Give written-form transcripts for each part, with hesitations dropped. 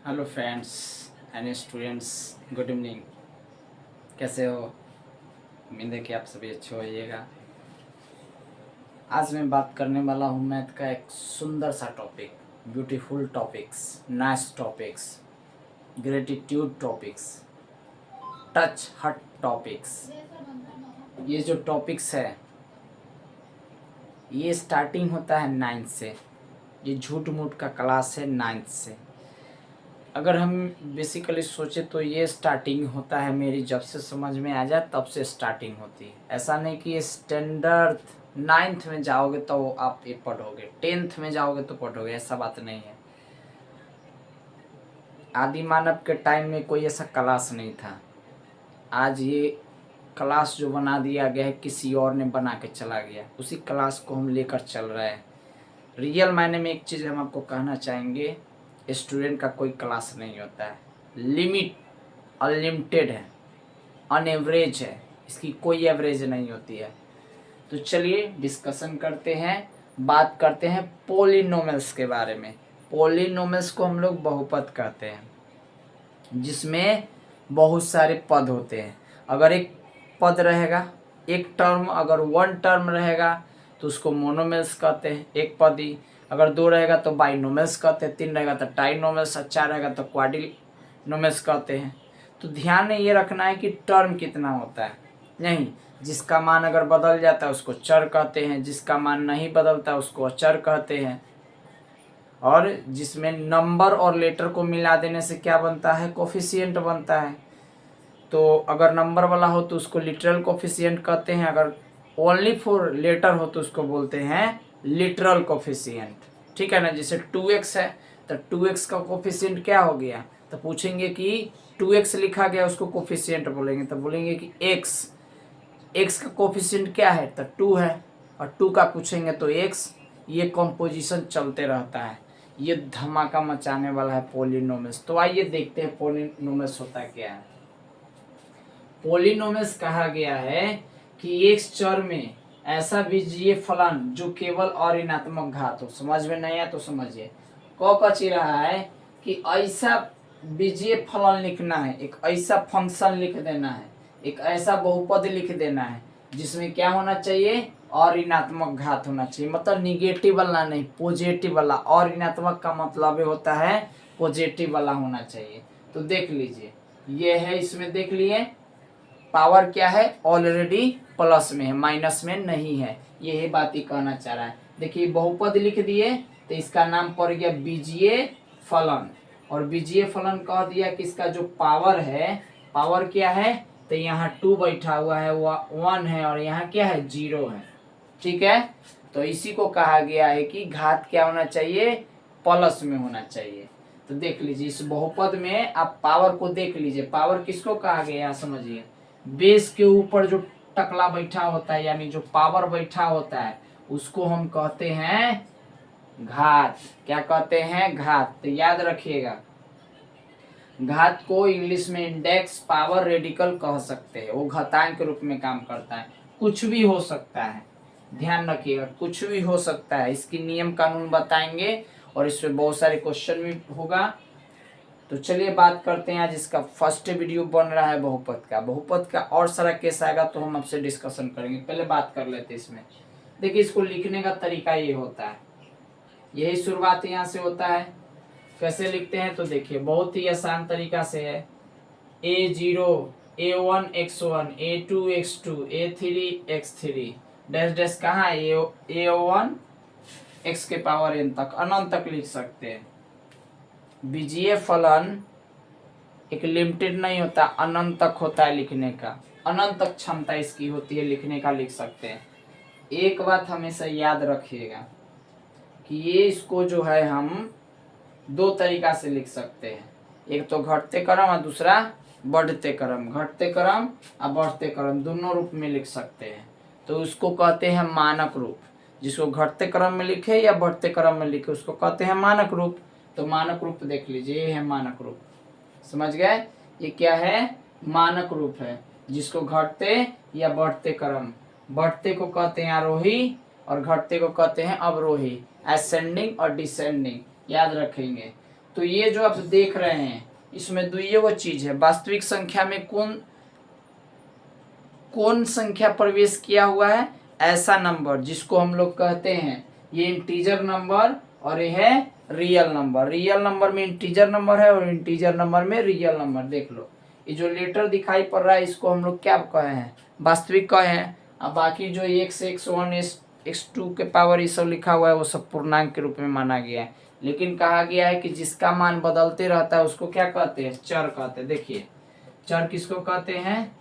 Hello friends and students, good evening. कैसे हो? उम्मीद है कि आप सभी अच्छे होइएगा। आज मैं बात करने वाला हूँ मैथ का एक सुंदर सा topic, beautiful topics, nice topics, gratitude topics, touch हट टॉपिक्स। ये जो टॉपिक्स है ये स्टार्टिंग होता है 9th से। ये झूठ मूठ का क्लास है 9th से। अगर हम बेसिकली सोचे तो ये स्टार्टिंग होता है मेरी, जब से समझ में आ जाए तब से स्टार्टिंग होती है। ऐसा नहीं कि ये स्टैंडर्ड 9th में जाओगे तो आप ये पढ़ोगे, 10th में जाओगे तो पढ़ोगे, ऐसा बात नहीं है। आदि मानव के टाइम में कोई ऐसा क्लास नहीं था। आज ये क्लास जो बना दिया गया है किसी और ने बना के चला गया, उसी क्लास को हम लेकर चल रहे हैं। रियल मायने में एक चीज़ हम आपको कहना चाहेंगे, स्टूडेंट का कोई क्लास नहीं होता है। लिमिट अनलिमिटेड है, अनएवरेज है, इसकी कोई एवरेज नहीं होती है। तो चलिए डिस्कशन करते हैं, बात करते हैं पोलिनोमियल्स के बारे में। पोलिनोमियल्स को हम लोग बहुपद कहते हैं, जिसमें बहुत सारे पद होते हैं। अगर एक पद रहेगा, एक टर्म अगर वन टर्म रहेगा तो उसको मोनोमियल्स कहते हैं, एक पद ही। अगर दो रहेगा तो बाइनोमियल्स कहते हैं, तीन रहेगा तो ट्राइनोमियल्स, चार रहेगा तो क्वाड्रिनोमियल्स कहते हैं। तो ध्यान में ये रखना है कि टर्म कितना होता है, नहीं जिसका मान अगर बदल जाता है उसको चर कहते हैं, जिसका मान नहीं बदलता उसको अचर कहते हैं। और जिसमें नंबर और लेटर को मिला देने से क्या बनता है, कोफिशिएंट बनता है। तो अगर नंबर वाला हो तो उसको लिटरल कोफिशिएंट कहते हैं, अगर ओनली फॉर लेटर हो तो उसको बोलते हैं लिटरल कोफिशिएंट। ठीक है ना। जैसे 2x है तो 2x का कोफिशिएंट क्या हो गया, तो पूछेंगे कि 2x लिखा गया उसको कोफिशिएंट बोलेंगे, तो बोलेंगे कि x का कोफिशिएंट क्या है, तो 2 है, और 2 का पूछेंगे तो x। ये कंपोजिशन चलते रहता है, ये धमाका मचाने वाला है पोलिनोमियल्स। तो आइए देखते हैं पोलिनोमियल्स होता क्या है। पोलिनोमियल्स कहा गया है कि एक चर में ऐसा बीजीय फलन जो केवल और ऋणात्मक घात हो। समझ में नहीं आया तो समझिए, कची रहा है कि ऐसा बीजीय फलन लिखना है, एक ऐसा फंक्शन लिख देना है, एक ऐसा बहुपद लिख देना है जिसमें क्या होना चाहिए, और ऋणात्मक घात होना चाहिए। मतलब निगेटिव वाला नहीं, पॉजिटिव वाला। और ऋणात्मक का मतलब होता है पॉजिटिव वाला होना चाहिए। तो देख लीजिए, ये है, इसमें देख लिए पावर क्या है, ऑलरेडी प्लस में है, माइनस में नहीं है। यही बात ही कहना चाह रहा है। देखिए बहुपद लिख दिए तो इसका नाम पड़ गया बीजीय फलन, और बीजीय फलन कह दिया कि इसका जो पावर है, पावर क्या है, तो यहाँ 2 बैठा हुआ है, वह 1 है, और यहाँ क्या है, 0 है। ठीक है। तो इसी को कहा गया है कि घात क्या होना चाहिए, प्लस में होना चाहिए। तो देख लीजिए इस बहुपद में आप पावर को देख लीजिए। पावर किसको कहा गया समझिए, बेस के ऊपर जो टकला बैठा होता है, यानी जो पावर बैठा होता है, उसको हम कहते हैं घात। क्या कहते हैं, घात। तो याद रखिएगा, घात को इंग्लिश में इंडेक्स पावर रेडिकल कह सकते हैं। वो घातांक के रूप में काम करता है, कुछ भी हो सकता है। ध्यान रखिएगा, कुछ भी हो सकता है। इसकी नियम कानून बताएंगे और इसमें बहुत सारे क्वेश्चन भी होगा। तो चलिए बात करते हैं। आज इसका फर्स्ट वीडियो बन रहा है बहुपद का। बहुपद का और सारा केस आएगा तो हम आपसे डिस्कशन करेंगे, पहले बात कर लेते हैं इसमें। देखिए इसको लिखने का तरीका ये होता है, यही शुरुआत यहाँ से होता है। कैसे लिखते हैं तो देखिए बहुत ही आसान तरीका से है। a0 a1 x1 a2 x2 a3 x3 dash dash कहाँ है, a1 x के पावर n तक, अनंत तक लिख सकते हैं। बीजीय फलन एक लिमिटेड नहीं होता, अनंत तक होता है लिखने का, अनंत तक क्षमता इसकी होती है लिखने का, लिख सकते हैं। एक बात हमेशा याद रखिएगा कि ये इसको जो है हम दो तरीका से लिख सकते हैं, एक तो घटते क्रम और दूसरा बढ़ते क्रम। घटते क्रम और बढ़ते क्रम दोनों रूप में लिख सकते हैं। तो उसको कहते हैं मानक रूप। जिसको घटते क्रम में लिखे या बढ़ते क्रम में लिखे उसको कहते हैं मानक रूप। तो मानक रूप देख लीजिए, ये है मानक रूप। समझ गए, ये क्या है, मानक रूप है, जिसको घटते या बढ़ते क्रम, बढ़ते को कहते हैं आरोही और घटते को कहते हैं अवरोही, असेंडिंग और डिसेंडिंग। याद रखेंगे। तो ये जो आप देख रहे हैं इसमें दुइये वो चीज है, वास्तविक संख्या में कौन कौन संख्या प्रवेश किया हुआ है, ऐसा नंबर जिसको हम लोग कहते हैं ये इंटीजर नंबर और ये है रियल नंबर। रियल नंबर में इंटीजर नंबर है और इंटीजर नंबर में रियल नंबर। देख लो ये जो लेटर दिखाई पड़ रहा है इसको हम लोग क्या कहे हैं, वास्तविक कहे हैं। अब बाकी जो x x1 x2 के पावर ये सब लिखा हुआ है वो सब पूर्णांक के रूप में माना गया है। लेकिन कहा गया है कि जिसका मान बदलते रहता है उसको क्या कहते हैं, चर कहते हैं। देखिए चर किसको कहते हैं,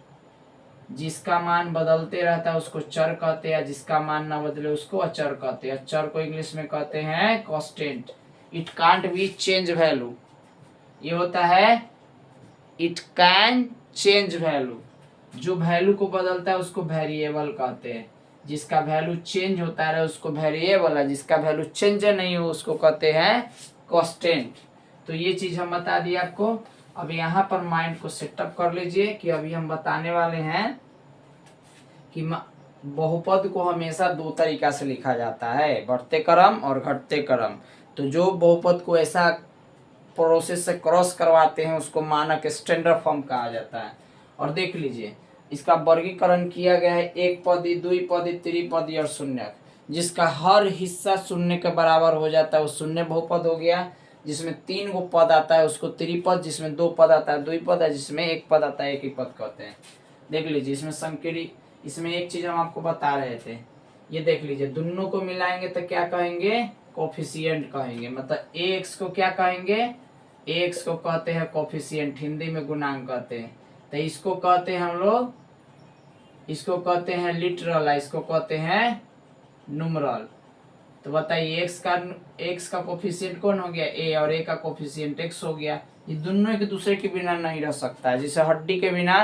जिसका मान बदलते रहता है उसको चर कहते हैं, जिसका मान ना बदले उसको अचर कहते हैं। अचर को इंग्लिश में कहते हैं constant. It can't be change value, ये होता है इट कैन चेंज वैल्यू। जो वैल्यू को बदलता है उसको वेरिएबल कहते हैं, जिसका वैल्यू चेंज होता है उसको वेरिएबल है, जिसका वैल्यू चेंज नहीं हो उसको कहते हैं कांस्टेंट। तो ये चीज हम बता दिए आपको। अब यहाँ पर माइंड को सेटअप कर लीजिए कि अभी हम बताने वाले हैं कि बहुपद को हमेशा दो तरीका से लिखा जाता है, बढ़ते क्रम और घटते क्रम। तो जो बहुपद को ऐसा प्रोसेस से क्रॉस करवाते हैं उसको मानक स्टैंडर्ड फॉर्म कहा जाता है। और देख लीजिए इसका वर्गीकरण किया गया है एक पदी, द्विपदी, त्रिपदी और शून्य, जिसका हर हिस्सा शून्य के बराबर हो जाता है वो शून्य बहुपद हो गया। जिसमें 3 गो पद आता है उसको त्रिपद, जिसमें 2 पद आता है द्विपद है, जिसमें 1 पद आता है एक ही पद कहते हैं। देख लीजिए इसमें संकीर्ण, इसमें एक चीज हम आपको बता रहे थे, ये देख लीजिए दोनों को मिलाएंगे तो क्या कहेंगे, कोफिशिएंट कहेंगे। मतलब एक्स को क्या कहेंगे, एक्स को कहते हैं कोफिशिएंट, हिंदी में गुणांक कहते हैं। तो इसको कहते हैं हम लोग, इसको कहते हैं लिटरल, इसको कहते हैं न्यूमरल। तो बताइए एक्स का कोफिशिएंट कौन हो गया, ए, और ए का कोफिशिएंट एक्स हो गया। ये दोनों एक दूसरे के बिना नहीं रह सकता है। जैसे हड्डी के बिना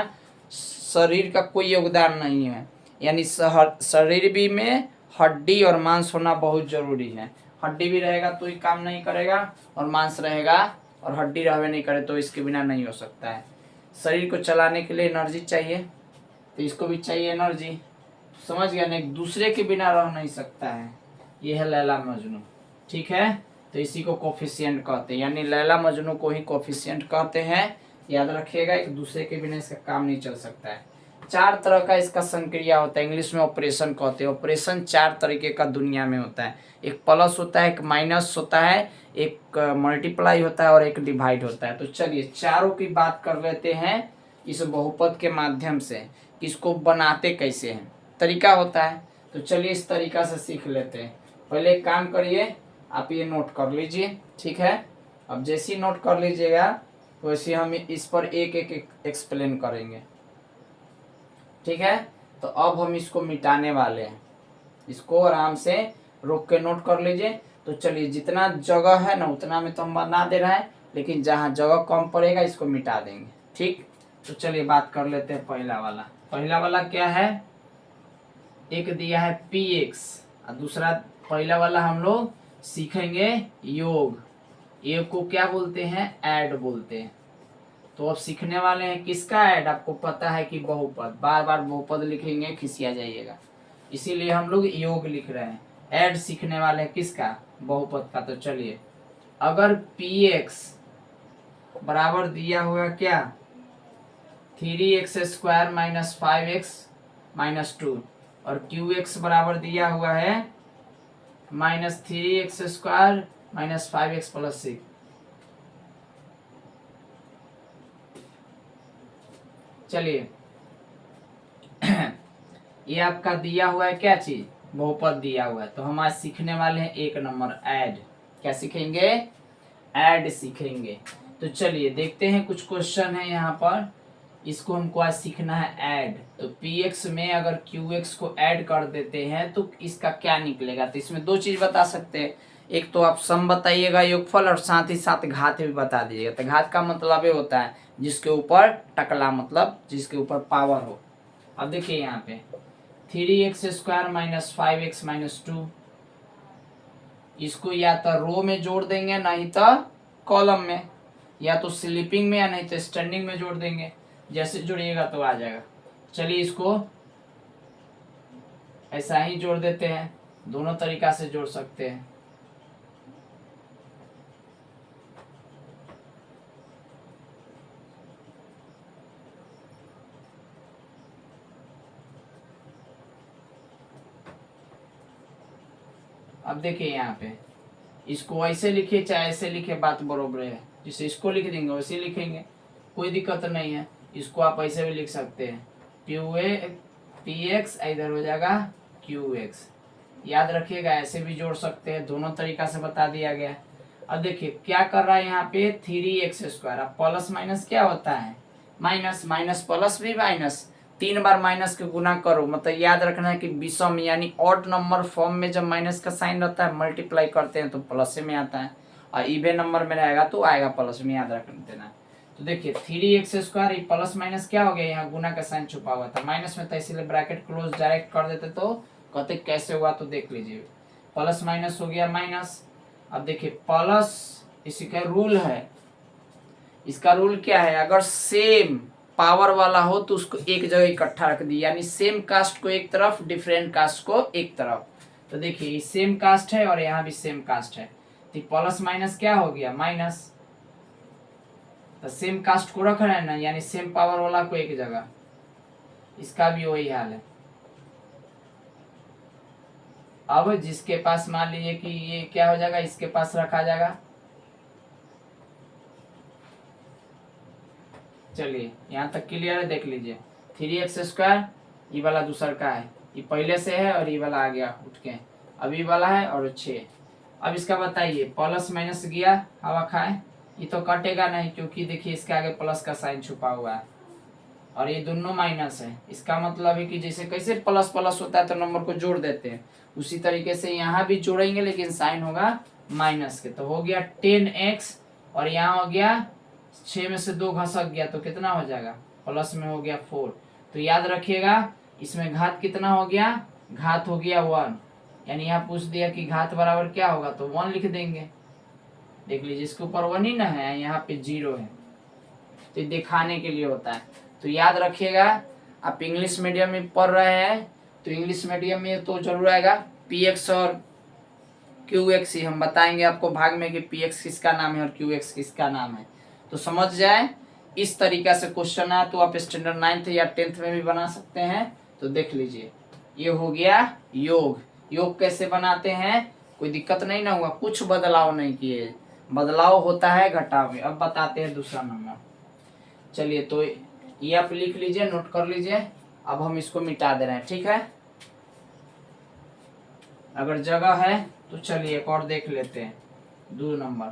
शरीर का कोई योगदान नहीं है, यानी शरीर भी में हड्डी और मांस होना बहुत जरूरी है। हड्डी भी रहेगा तो ही काम नहीं करेगा, और मांस रहेगा और हड्डी रहवे नहीं करे तो इसके बिना नहीं हो सकता है। शरीर को चलाने के लिए एनर्जी चाहिए, तो इसको भी चाहिए एनर्जी। समझ गया ना, एक दूसरे के बिना रह नहीं सकता है। ये है लैला मजनू, ठीक है। तो इसी को कोफिशिएंट कहते हैं, यानी लैला मजनू को ही कोफिशिएंट कहते हैं। याद रखिएगा, एक दूसरे के बिना इसका काम नहीं चल सकता है। 4 तरह का इसका संक्रिया होता है, इंग्लिश में ऑपरेशन कहते हैं। ऑपरेशन 4 तरीके का दुनिया में होता है, एक प्लस होता है, एक माइनस होता है, एक मल्टीप्लाई होता है और एक डिवाइड होता है। तो चलिए चारों की बात कर लेते हैं इस बहुपद के माध्यम से, इसको बनाते कैसे हैं, तरीका होता है। तो चलिए इस तरीका से सीख लेते हैं। पहले एक काम करिए, आप ये नोट कर लीजिए, ठीक है। अब जैसे ही नोट कर लीजिएगा वैसे हम इस पर एक एक एक्सप्लेन करेंगे, ठीक है। तो अब हम इसको मिटाने वाले हैं, इसको आराम से रोक के नोट कर लीजिए। तो चलिए जितना जगह है ना उतना में तो हम बना दे रहे हैं, लेकिन जहाँ जगह कम पड़ेगा इसको मिटा देंगे, ठीक। तो चलिए बात कर लेते हैं पहला वाला। पहला वाला क्या है, एक दिया है px और दूसरा, पहला वाला हम लोग सीखेंगे योग। योग को क्या बोलते हैं, ऐड बोलते हैं। तो अब सीखने वाले हैं किसका ऐड, आपको पता है कि बहुपद, बार बार बहुपद लिखेंगे खिसिया जाइएगा, इसीलिए हम लोग योग लिख रहे हैं। ऐड सीखने वाले हैं किसका, बहुपद का। तो चलिए अगर px बराबर दिया हुआ क्या, 3x² माइनस 5x माइनस 2, और qx बराबर दिया हुआ है -3x² माइनस 5x प्लस 6। चलिए ये आपका दिया हुआ है क्या चीज, बहुपद दिया हुआ है। तो हम आज सीखने वाले हैं 1 नंबर ऐड। क्या सीखेंगे, ऐड सीखेंगे। तो चलिए देखते हैं, कुछ क्वेश्चन है यहाँ पर, इसको हमको आज सीखना है ऐड। तो px में अगर qx को ऐड कर देते हैं तो इसका क्या निकलेगा। तो इसमें 2 चीज बता सकते हैं, एक तो आप सम बताइएगा योगफल, और साथ ही साथ घात भी बता दीजिएगा। तो घात का मतलब ये होता है जिसके ऊपर टकला, मतलब जिसके ऊपर पावर हो। अब देखिए यहाँ पे 3x² माइनस 5x माइनस 2, इसको या तो रो में जोड़ देंगे नहीं तो कॉलम में, या तो स्लीपिंग में या नहीं तो स्टैंडिंग में जोड़ देंगे। जैसे जोड़िएगा तो आ जाएगा। चलिए इसको ऐसा ही जोड़ देते हैं, दोनों तरीका से जोड़ सकते हैं। अब देखिए यहाँ पे इसको ऐसे लिखिए चाहे ऐसे लिखे, बात बरोबर है। जिसे इसको लिख देंगे वैसे लिखेंगे, कोई दिक्कत नहीं है। इसको आप ऐसे भी लिख सकते हैं, पी एक्स इधर हो जाएगा क्यू एक्स। याद रखिएगा, ऐसे भी जोड़ सकते हैं, दोनों तरीका से बता दिया गया। अब देखिए क्या कर रहा है यहाँ पे 3x²। अब प्लस माइनस क्या होता है, माइनस, माइनस प्लस भी माइनस, 3 बार माइनस के गुना करो। मतलब याद रखना है कि विषम यानी ऑड नंबर फॉर्म में जब माइनस का साइन रहता है, मल्टीप्लाई करते हैं तो प्लस में आता है, और इवन नंबर में रहेगा तो आएगा प्लस में, याद रख देना। तो देखिए 3x², ये प्लस माइनस क्या हो गया, यहाँ गुना का साइन छुपा हुआ था माइनस में था, इसीलिए ब्रैकेट क्लोज डायरेक्ट कर देते तो कहते कैसे हुआ, तो देख लीजिए प्लस माइनस हो गया माइनस। अब देखिए प्लस, इसी का रूल है, इसका रूल क्या है, अगर सेम पावर वाला हो तो उसको एक जगह इकट्ठा रख दी, यानी सेम कास्ट को एक तरफ, डिफरेंट कास्ट को एक तरफ। तो देखिए ये सेम कास्ट है और यहाँ भी सेम कास्ट है, तो प्लस माइनस क्या हो गया माइनस। तो सेम कास्ट को रख रहे हैं ना, यानी सेम पावर वाला को एक जगह, इसका भी वही हाल है। अब जिसके पास मान लीजिए कि ये क्या हो जाएगा, इसके पास रखा जाएगा। चलिए यहाँ तक क्लियर है, देख लीजिए 3x², ये वाला दूसर का है, ये पहले से है और ये वाला आ गया उठ के, अभी वाला है और 6। अब इसका बताइए, प्लस माइनस गया हवा खाए, ये तो कटेगा नहीं क्योंकि देखिए इसके आगे प्लस का साइन छुपा हुआ है और ये दोनों माइनस है। इसका मतलब है कि जैसे कैसे प्लस प्लस होता है तो नंबर को जोड़ देते हैं, उसी तरीके से यहाँ भी जोड़ेंगे लेकिन साइन होगा माइनस के। तो हो गया 10x और यहाँ हो गया 6 में से 2 घसक गया तो कितना हो जाएगा, प्लस में हो गया 4। तो याद रखिएगा इसमें घात कितना हो गया, घात हो गया 1, यानी यहाँ पूछ दिया कि घात बराबर क्या होगा तो 1 लिख देंगे। देख लीजिए इसके ऊपर 1 ही ना है, यहाँ पे 0 है, तो दिखाने के लिए होता है। तो याद रखिएगा, आप इंग्लिश मीडियम में पढ़ रहे हैं तो इंग्लिश मीडियम में तो जरूर आएगा px और qx ही। हम बताएंगे आपको भाग में कि px किसका नाम है और qx किसका नाम है, तो समझ जाए। इस तरीका से क्वेश्चन है तो आप स्टैंडर्ड 9th या 10th में भी बना सकते हैं। तो देख लीजिए ये हो गया योग। योग कैसे बनाते हैं, कोई दिक्कत नहीं ना हुआ, कुछ बदलाव नहीं किए, बदलाव होता है घटाव में। अब बताते हैं दूसरा नंबर। चलिए तो ये आप लिख लीजिए, नोट कर लीजिए। अब हम इसको मिटा दे रहे हैं, ठीक है। अगर जगह है तो चलिए एक और देख लेते हैं, 2 नंबर।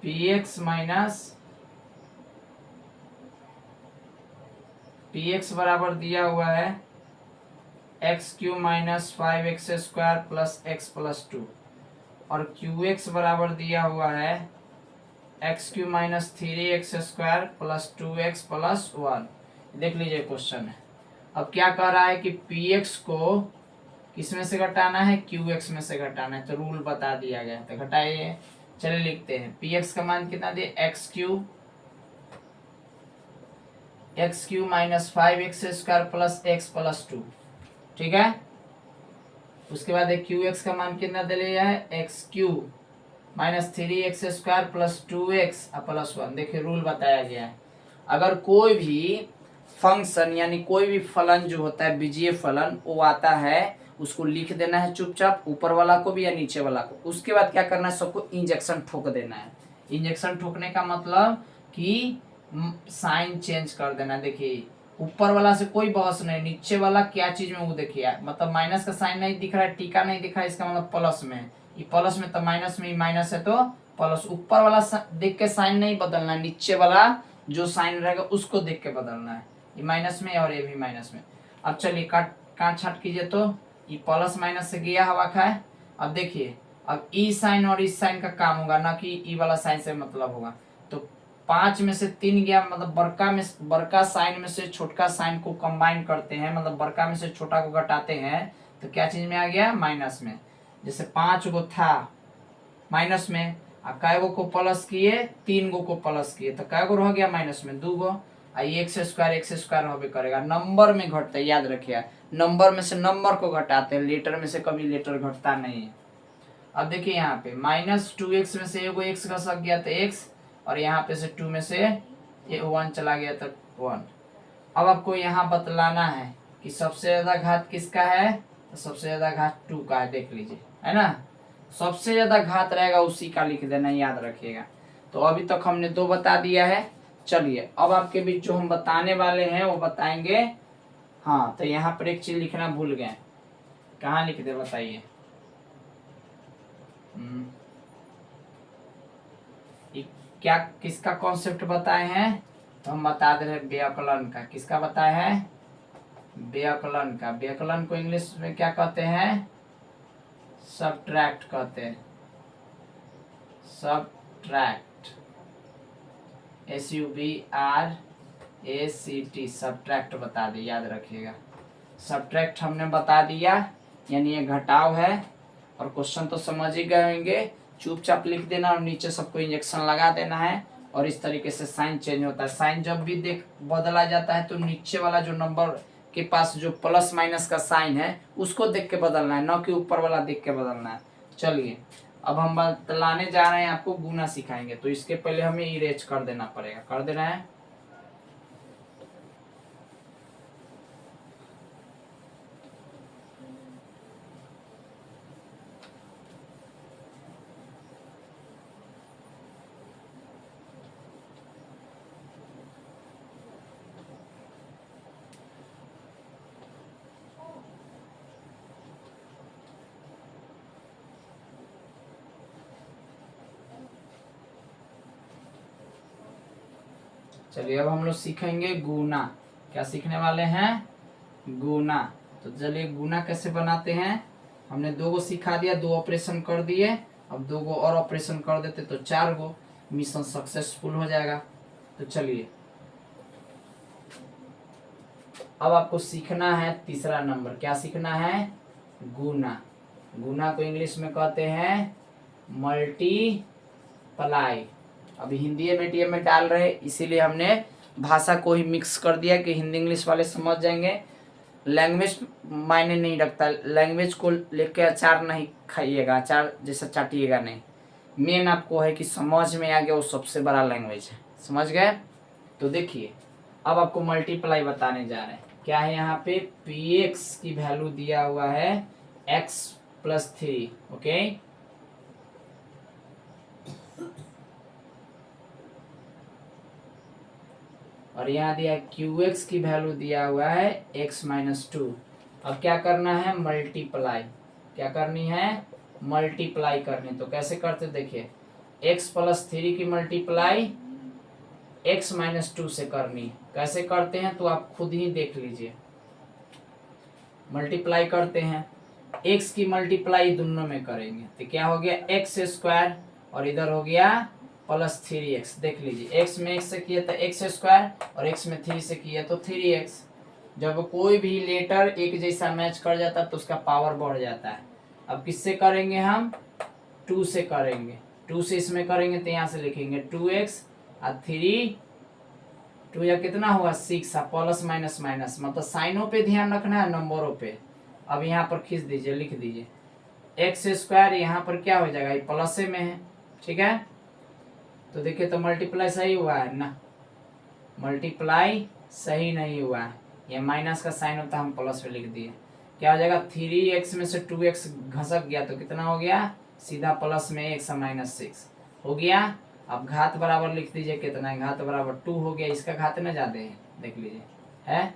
px माइनस px बराबर दिया हुआ है x³ minus 5x² plus x plus 2, और qx बराबर दिया हुआ है x³ minus 3x² plus 2x plus 1। देख लीजिए क्वेश्चन है। अब क्या कह रहा है कि px को किस में से घटाना है, qx में से घटाना है, तो रूल बता दिया गया है, तो घटाइए। चलिए लिखते हैं, px का मान कितना दिए, x³ minus 5x² plus x plus 2, ठीक है। उसके बाद एक qx का मान कितना दे लिया है, x³ minus 3x² plus 2x plus 1। देखिए रूल बताया गया है, अगर कोई भी फंक्शन यानी कोई भी फलन जो होता है बीजीय फलन, वो आता है उसको लिख देना है चुपचाप, ऊपर वाला को भी या नीचे वाला को। उसके बाद क्या करना है, सबको इंजेक्शन ठोक देना है। इंजेक्शन ठोकने का मतलब कि साइन चेंज कर देना। देखिए ऊपर वाला से कोई बहस नहीं, नीचे वाला क्या चीज में वो देखिए, मतलब माइनस का साइन नहीं दिख रहा है, टीका नहीं दिख रहा है, इसका मतलब प्लस में, ये प्लस में तो माइनस में, माइनस है तो प्लस। ऊपर वाला देख के साइन नहीं बदलना है, नीचे वाला जो साइन रहेगा उसको देख के बदलना है, ये माइनस में और ये भी माइनस में। अब चलिए काट छाट कीजिए, तो ये प्लस माइनस से गया हवा खाए। अब देखिए अब ई साइन और इस साइन का काम होगा, ना कि ई वाला साइन से मतलब होगा। तो 5 में से 3 गया, मतलब बड़का साइन में से छोटका साइन को कंबाइन करते हैं, मतलब बड़का में से छोटा को घटाते हैं, तो क्या चीज में आ गया, माइनस में। जैसे 5 गो था माइनस में, आ कै गो को प्लस किए, 3 गो को प्लस किए, तो कै गो रह गया माइनस में, 2 गो। x² होबे करेगा, नंबर में घटता है, याद रखिए नंबर में से नंबर को घटाते हैं, लेटर में से कभी लेटर घटता नहीं है। अब देखिए यहाँ पे माइनस 2x में से एगो x घसक गया तो x, और यहाँ पे से 2 में से ये 1 चला गया तो 1। अब आपको यहाँ बतलाना है कि सबसे ज्यादा घात किसका है, तो सबसे ज्यादा घात 2 का है, देख लीजिए, है ना। सबसे ज्यादा घात रहेगा उसी का लिख देना, याद रखिएगा। तो अभी तक हमने 2 बता दिया है। चलिए अब आपके बीच जो हम बताने वाले हैं वो बताएंगे। हाँ, तो यहाँ पर एक चीज लिखना भूल गए, कहाँ लिख दे बताइए। क्या किसका कॉन्सेप्ट बताए हैं, तो हम बता दे रहे व्याकलन का। किसका बताए हैं, व्याकलन का। व्याकलन को इंग्लिश में क्या कहते हैं, सबट्रैक्ट कहते हैं, सबट्रैक्ट, SUBRACT, सबट्रैक्ट बता दे, याद रखिएगा। सबट्रैक्ट हमने बता दिया, यानी ये घटाव है। और क्वेश्चन तो समझ ही गए होंगे, चुपचाप लिख देना और नीचे सबको इंजेक्शन लगा देना है। और इस तरीके से साइन चेंज होता है। साइन जब भी देख बदला जाता है तो नीचे वाला जो नंबर के पास जो प्लस माइनस का साइन है उसको देख के बदलना है, न कि ऊपर वाला देख के बदलना है। चलिए अब हम बतलाने जा रहे हैं, आपको गुना सिखाएंगे। तो इसके पहले हमें इरेज कर देना पड़ेगा, कर देना है। चलिए अब हम लोग सीखेंगे गुना। क्या सीखने वाले हैं, गुना। तो चलिए गुना कैसे बनाते हैं, हमने 2 गो सिखा दिया, 2 ऑपरेशन कर दिए। अब 2 गो और ऑपरेशन कर देते तो 4 गो, मिशन सक्सेसफुल हो जाएगा। तो चलिए अब आपको सीखना है तीसरा नंबर। क्या सीखना है, गुना। गुना को इंग्लिश में कहते हैं मल्टीप्लाई। अभी हिंदी मीडियम में डाल रहे, इसीलिए हमने भाषा को ही मिक्स कर दिया कि हिंदी इंग्लिश वाले समझ जाएंगे। लैंग्वेज मायने नहीं रखता, लैंग्वेज को लेकर अचार नहीं खाइएगा, अचार जैसा चाटिएगा नहीं। मेन आपको है कि समझ में आ गया, वो सबसे बड़ा लैंग्वेज है, समझ गए। तो देखिए अब आपको मल्टीप्लाई बताने जा रहे हैं। क्या है यहाँ पे, px की वैल्यू दिया हुआ है x+3, ओके। और यहाँ दिया qx की वैल्यू दिया हुआ है x-2। अब क्या करना है, मल्टीप्लाई। क्या करनी है, मल्टीप्लाई करनी। तो कैसे करते देखिए, x+3 की मल्टीप्लाई x-2 से करनी। कैसे करते हैं तो आप खुद ही देख लीजिए। मल्टीप्लाई करते हैं, x की मल्टीप्लाई दोनों में करेंगे तो क्या हो गया, x² और इधर हो गया +3x। देख लीजिए, x में x से किया तो x² और x में 3 से किया तो 3x। जब कोई भी लेटर एक जैसा मैच कर जाता है तो उसका पावर बढ़ जाता है। अब किससे करेंगे हम, 2 से करेंगे। 2 से इसमें करेंगे तो यहाँ से लिखेंगे 2x और 3, 2 या कितना हुआ 6, प्लस माइनस माइनस, मतलब साइनों पे ध्यान रखना है, नंबरों पे। अब यहाँ पर खींच दीजिए, लिख दीजिए x², यहाँ पर क्या हो जाएगा, ये प्लस में है, ठीक है। तो देखिए तो मल्टीप्लाई सही हुआ है ना, मल्टीप्लाई सही नहीं हुआ है, ये माइनस का साइन होता है, हम प्लस में लिख दिए। क्या हो जाएगा, 3x में से 2x घसक गया तो कितना हो गया, सीधा प्लस में x -6 हो गया। अब घात बराबर लिख दीजिए, कितना है, घात बराबर 2 हो गया। इसका घात में ज्यादा है, देख लीजिए है।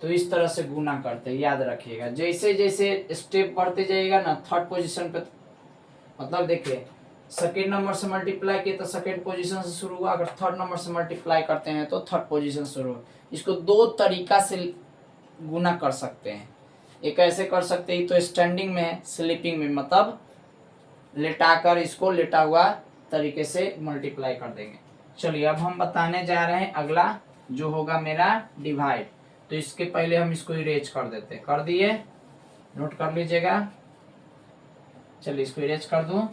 तो इस तरह से गुना करते हैं, याद रखिएगा। जैसे जैसे स्टेप बढ़ते जाइएगा ना, थर्ड पोजीशन पे, मतलब देखिए सेकेंड नंबर से मल्टीप्लाई किए तो सेकेंड पोजीशन से शुरू हुआ, अगर थर्ड नंबर से मल्टीप्लाई करते हैं तो थर्ड पोजीशन शुरू हुआ। इसको 2 तरीका से गुना कर सकते हैं। एक ऐसे कर सकते हैं तो स्टैंडिंग में है, स्लीपिंग में मतलब लेटाकर इसको लेटा हुआ तरीके से मल्टीप्लाई कर देंगे। चलिए अब हम बताने जा रहे हैं अगला, जो होगा मेरा डिवाइड। तो इसके पहले हम इसको इरेज कर देते हैं, कर दिए, नोट कर लीजिएगा। चलिए इसको इरेज कर दूं।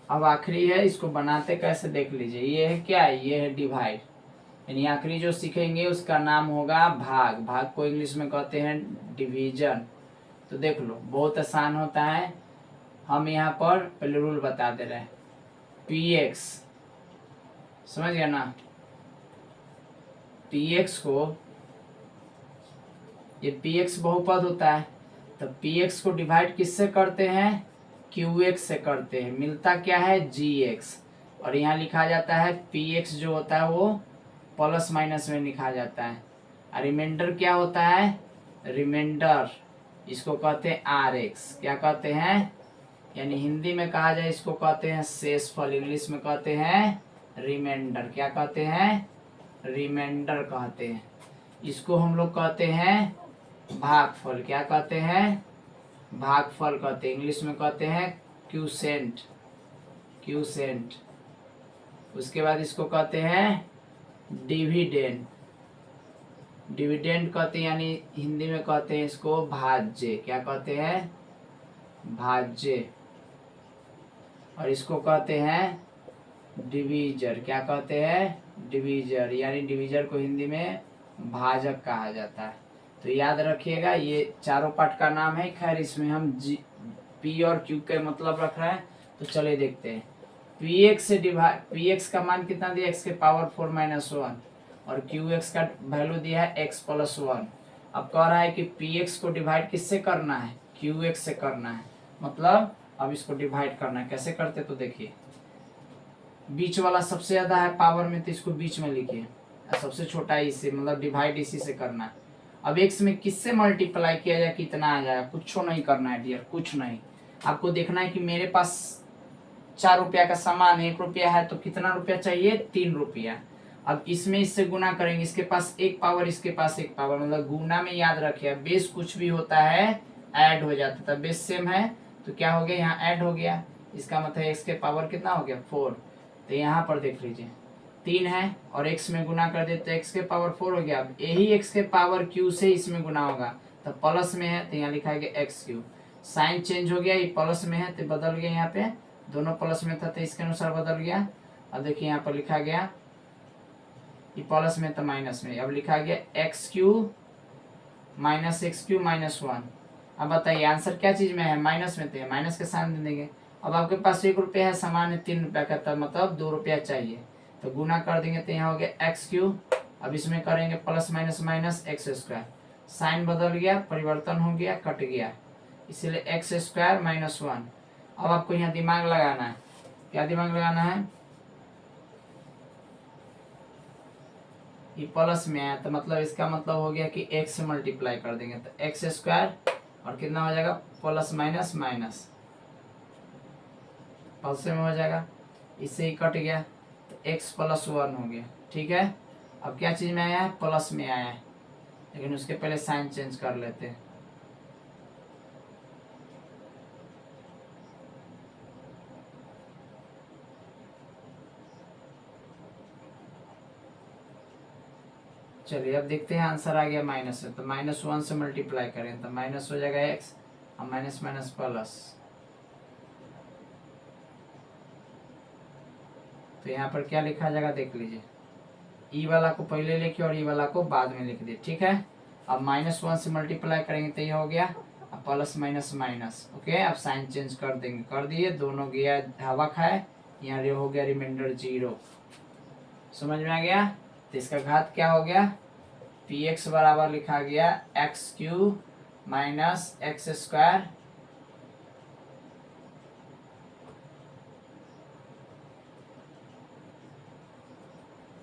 अब आखिरी है, इसको बनाते कैसे देख लीजिए। ये है क्या, ये है डिवाइड, यानी आखिरी जो सीखेंगे उसका नाम होगा भाग। भाग को इंग्लिश में कहते हैं डिवीजन। तो देख लो बहुत आसान होता है। हम यहाँ पर पहले रूल बता दे रहे हैं। px, समझ गया ना, px को, ये px बहुपद होता है, तो px को डिवाइड किससे करते हैं, qx से करते हैं। मिलता क्या है, gx, और यहाँ लिखा जाता है px जो होता है वो प्लस माइनस में लिखा जाता है। और रिमाइंडर क्या होता है, रिमाइंडर इसको कहते हैं rx। क्या कहते हैं, यानी हिंदी में कहा जाए इसको कहते हैं शेषफल, इंग्लिश में कहते हैं रिमाइंडर। क्या कहते हैं, रिमाइंडर कहते हैं। इसको हम लोग कहते हैं भागफल। क्या कहते हैं, भागफल कहते हैं। इंग्लिश में कहते हैं क्यूसेंट, क्यूसेंट। उसके बाद इसको कहते हैं डिविडेंड, डिविडेंड कहते हैं, यानी हिंदी में कहते हैं इसको भाज्य। क्या कहते हैं, भाज्य। और इसको कहते हैं डिवीजर। क्या कहते हैं, डिवीजर, यानी डिवीजर को हिंदी में भाजक कहा जाता है। तो याद रखिएगा ये चारों पार्ट का नाम है। खैर इसमें हम पी और क्यू के मतलब रख रहे हैं। तो चलिए देखते हैं। px से डिवाइड, px का मान कितना दिया, x के पावर 4 - 1, और qx का वैल्यू दिया है x + 1। अब कह रहा है कि px को डिवाइड किससे करना है, qx से करना है। मतलब अब इसको डिवाइड करना है। कैसे करते तो देखिए, बीच वाला सबसे ज्यादा है पावर में, तो इसको बीच में लिखिए, सबसे छोटा है इससे, मतलब डिवाइड इसी से करना है। अब x में किससे मल्टीप्लाई किया जाए, कितना आ जाएगा, कुछ नहीं करना है डियर, कुछ नहीं। आपको देखना है कि मेरे पास 4 रुपया का सामान है, 1 रुपया है, तो कितना रुपया चाहिए, 3 रुपया। अब इसमें इससे गुना करेंगे, इसके पास 1 पावर, इसके पास 1 पावर, मतलब गुना में याद रखिए बेस कुछ भी होता है ऐड हो जाता है। बेस सेम है तो क्या हो गया, यहाँ ऐड हो गया। इसका मतलब x के पावर कितना हो गया, 4। तो यहाँ पर देख लीजिए 3 है और x में गुना कर दे तो x के पावर 4 हो गया। अब यही x के पावर q से इसमें गुना होगा, तो प्लस में है तो यहाँ लिखा गया x3। साइन चेंज हो गया, ये प्लस में है तो बदल गया, यहाँ पे दोनों प्लस में था तो इसके अनुसार बदल गया। अब देखिए यहाँ पर लिखा गया, ये प्लस में था माइनस में, अब लिखा गया x3 - x3 - 1। अब बताइए आंसर क्या चीज में है, माइनस में, तो माइनस के साइन दे देंगे। अब आपके पास 1 रुपया है, सामान है 3 रुपया का, तब मतलब 2 रुपया चाहिए, तो गुना कर देंगे तो यहाँ हो गया x3। अब इसमें करेंगे plus minus minus x², sign बदल गया, परिवर्तन हो गया, कट गया, इसीलिए x² - 1। अब आपको यहाँ दिमाग लगाना है। क्या दिमाग लगाना है, ये प्लस में आया तो मतलब इसका मतलब हो गया कि x से मल्टीप्लाई कर देंगे तो x² और कितना हो जाएगा, प्लस माइनस माइनस, प्लस में हो जाएगा, इससे ही कट गया तो x + 1 हो गया। ठीक है, अब क्या चीज में आया है, प्लस में आया है, लेकिन उसके पहले साइन चेंज कर लेते हैं। चलिए अब देखते हैं, आंसर आ गया माइनस है, तो -1 से मल्टीप्लाई करें तो माइनस हो जाएगा x, और माइनस माइनस प्लस। तो यहाँ पर क्या लिखा जाएगा देख लीजिए, ई वाला को पहले लिखिए और ई वाला को बाद में लिख दिए। ठीक है, अब -1 से मल्टीप्लाई करेंगे तो ये हो गया, अब प्लस माइनस माइनस। ओके, अब साइन चेंज कर देंगे, कर दिए, दोनों गया हवा खाए, यहाँ हो गया रिमाइंडर 0। समझ में आ गया, तो इसका घात क्या हो गया, px बराबर लिखा गया x³ - x²।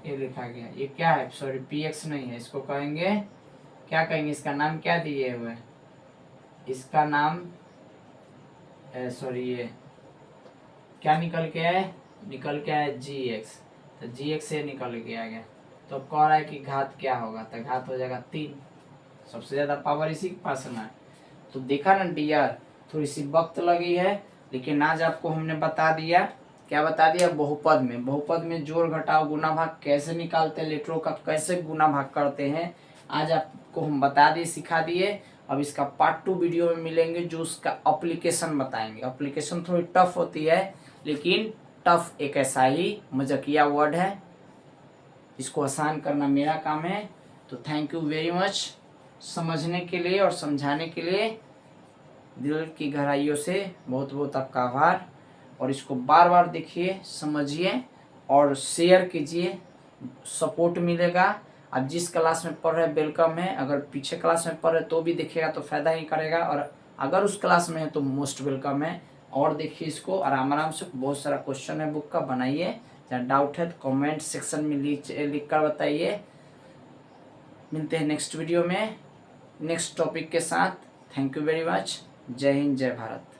ये लिखा गया, ये क्या है, सॉरी px नहीं है, इसको कहेंगे, क्या कहेंगे, इसका नाम क्या दिए हुए, इसका नाम सॉरी ये क्या निकल के है, निकल के है gx, तो gx से निकल के आ गया। तो कह रहा है कि घात क्या होगा, तो घात हो जाएगा 3। सबसे ज्यादा पावर इसी के पास ना है। तो देखा ना डियर, थोड़ी सी वक्त लगी है, लेकिन आज आपको हमने बता दिया, क्या बता दिया, बहुपद में, बहुपद में जोड़ घटाव गुना भाग कैसे निकालते हैं, लेटरों का कैसे गुना भाग करते हैं, आज आपको हम बता दिए, सिखा दिए। अब इसका पार्ट 2 वीडियो में मिलेंगे, जो उसका अप्लीकेशन बताएंगे। अप्लीकेशन थोड़ी टफ होती है, लेकिन टफ एक ऐसा ही मजाकिया वर्ड है, इसको आसान करना मेरा काम है। तो थैंक यू वेरी मच समझने के लिए और समझाने के लिए, दिल की गहराइयों से बहुत बहुत आपका आभार। और इसको बार बार देखिए, समझिए और शेयर कीजिए, सपोर्ट मिलेगा। आप जिस क्लास में पढ़ रहे वेलकम है, अगर पीछे क्लास में पढ़ रहे तो भी देखिएगा तो फ़ायदा ही करेगा, और अगर उस क्लास में है तो मोस्ट वेलकम है। और देखिए इसको आराम आराम से, बहुत सारा क्वेश्चन है बुक का, बनाइए। जहाँ डाउट है तो कमेंट सेक्शन में लिख कर बताइए। मिलते हैं नेक्स्ट वीडियो में नेक्स्ट टॉपिक के साथ। Thank you very much. जय हिंद, जय भारत।